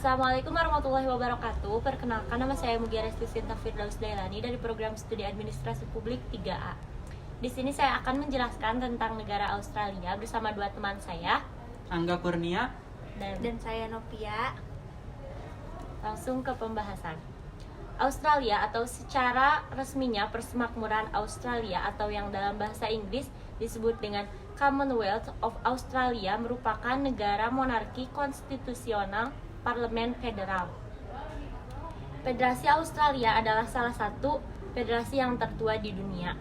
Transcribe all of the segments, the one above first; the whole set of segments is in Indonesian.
Assalamualaikum warahmatullahi wabarakatuh. Perkenalkan, nama saya Mugia Resti Sinta Firdaus Dailani dari Program Studi Administrasi Publik 3A. Di sini saya akan menjelaskan tentang negara Australia bersama dua teman saya, Angga Kurnia dan saya Novia. Langsung ke pembahasan. Australia atau secara resminya Persemakmuran Australia atau yang dalam bahasa Inggris disebut dengan Commonwealth of Australia merupakan negara monarki konstitusional parlemen federal. Federasi Australia adalah salah satu federasi yang tertua di dunia.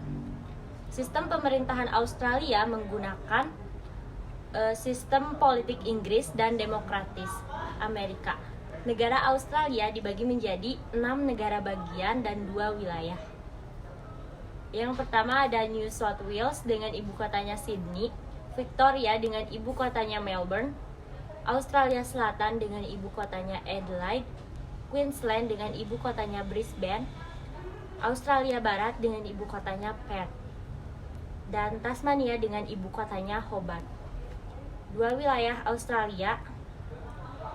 Sistem pemerintahan Australia menggunakan sistem politik Inggris dan demokratis Amerika. Negara Australia dibagi menjadi 6 negara bagian dan 2 wilayah. Yang pertama ada New South Wales dengan ibu kotanya Sydney, Victoria dengan ibu kotanya Melbourne, Australia Selatan dengan ibu kotanya Adelaide, Queensland dengan ibu kotanya Brisbane, Australia Barat dengan ibu kotanya Perth, dan Tasmania dengan ibu kotanya Hobart. Dua wilayah Australia,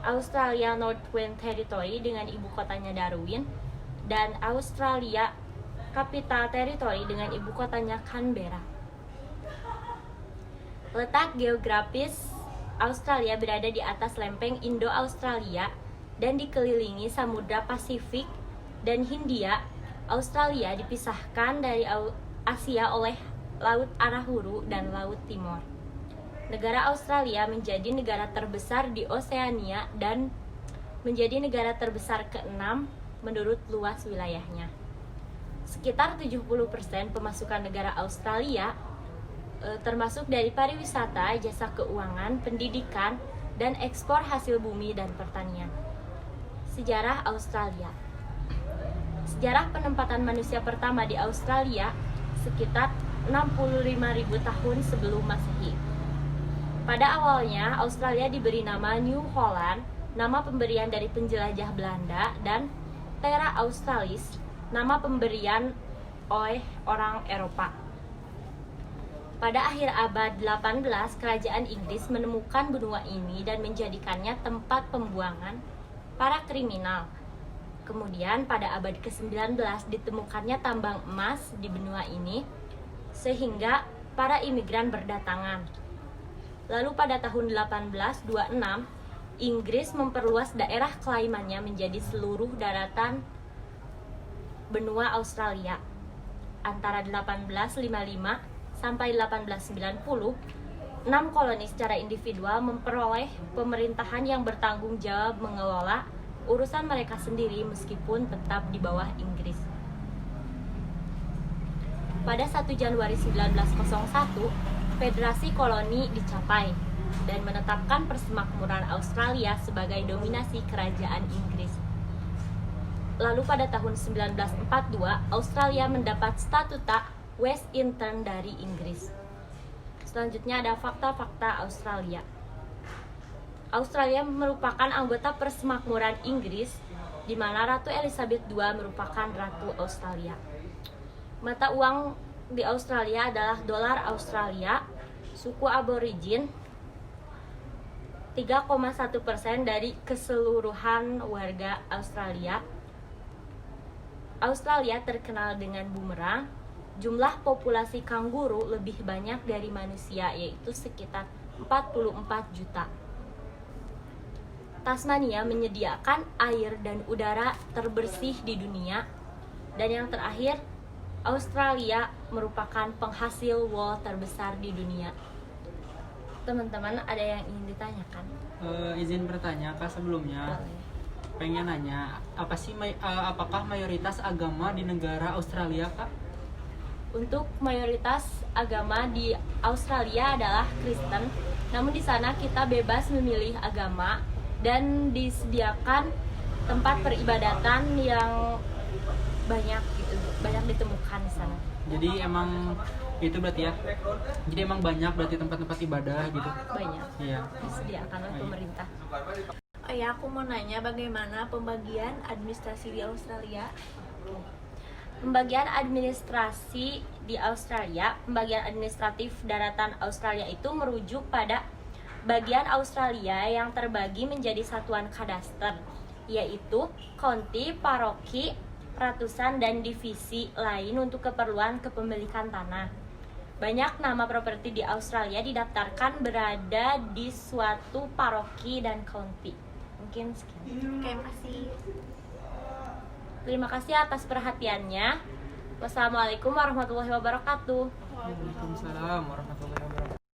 Australia Northern Territory dengan ibu kotanya Darwin, dan Australia Capital Territory dengan ibu kotanya Canberra. Letak geografis Australia berada di atas lempeng Indo-Australia dan dikelilingi Samudra Pasifik dan Hindia. Australia dipisahkan dari Asia oleh Laut Arafura dan Laut Timor. Negara Australia menjadi negara terbesar di Oseania dan menjadi negara terbesar ke-6 menurut luas wilayahnya. Sekitar 70% pemasukan negara Australia termasuk dari pariwisata, jasa keuangan, pendidikan, dan ekspor hasil bumi dan pertanian. Sejarah Australia. Sejarah penempatan manusia pertama di Australia sekitar 65.000 tahun sebelum Masehi. Pada awalnya, Australia diberi nama New Holland, nama pemberian dari penjelajah Belanda, dan Terra Australis, nama pemberian oleh orang Eropa. Pada akhir abad 18, kerajaan Inggris menemukan benua ini dan menjadikannya tempat pembuangan para kriminal. Kemudian pada abad ke-19 ditemukannya tambang emas di benua ini, sehingga para imigran berdatangan. Lalu pada tahun 1826, Inggris memperluas daerah kelaimannya menjadi seluruh daratan benua Australia. Antara 1855 sampai 1890, 6 koloni secara individual memperoleh pemerintahan yang bertanggung jawab mengelola urusan mereka sendiri meskipun tetap di bawah Inggris. Pada 1 Januari 1901, federasi koloni dicapai dan menetapkan Persemakmuran Australia sebagai dominasi kerajaan Inggris. Lalu pada tahun 1942, Australia mendapat statuta West Intern dari Inggris. Selanjutnya ada fakta-fakta Australia. Australia merupakan anggota Persemakmuran Inggris, di mana Ratu Elizabeth II merupakan Ratu Australia. Mata uang di Australia adalah dolar Australia. Suku aborigin 3,1% dari keseluruhan warga Australia. Australia terkenal dengan bumerang. Jumlah populasi kanguru lebih banyak dari manusia, yaitu sekitar 44 juta. Tasmania menyediakan air dan udara terbersih di dunia. Dan yang terakhir, Australia merupakan penghasil wool terbesar di dunia. Teman-teman, ada yang ingin ditanyakan? Izin bertanya Kak sebelumnya. Boleh. Pengen nanya, apakah mayoritas agama di negara Australia, Kak? Untuk mayoritas agama di Australia adalah Kristen. Namun di sana kita bebas memilih agama dan disediakan tempat peribadatan yang banyak ditemukan di sana. Jadi emang itu berarti ya. Jadi emang banyak berarti tempat-tempat ibadah gitu. Banyak Iya. disediakan oleh pemerintah. Oh ya, aku mau nanya bagaimana pembagian administrasi di Australia? Pembagian administrasi di Australia, pembagian administratif daratan Australia itu merujuk pada bagian Australia yang terbagi menjadi satuan kadaster yaitu county, paroki, ratusan, dan divisi lain untuk keperluan kepemilikan tanah. Banyak nama properti di Australia didaftarkan berada di suatu paroki dan county. Mungkin sekian. Terima kasih. Terima kasih atas perhatiannya. Wassalamualaikum warahmatullahi wabarakatuh. Waalaikumsalam warahmatullahi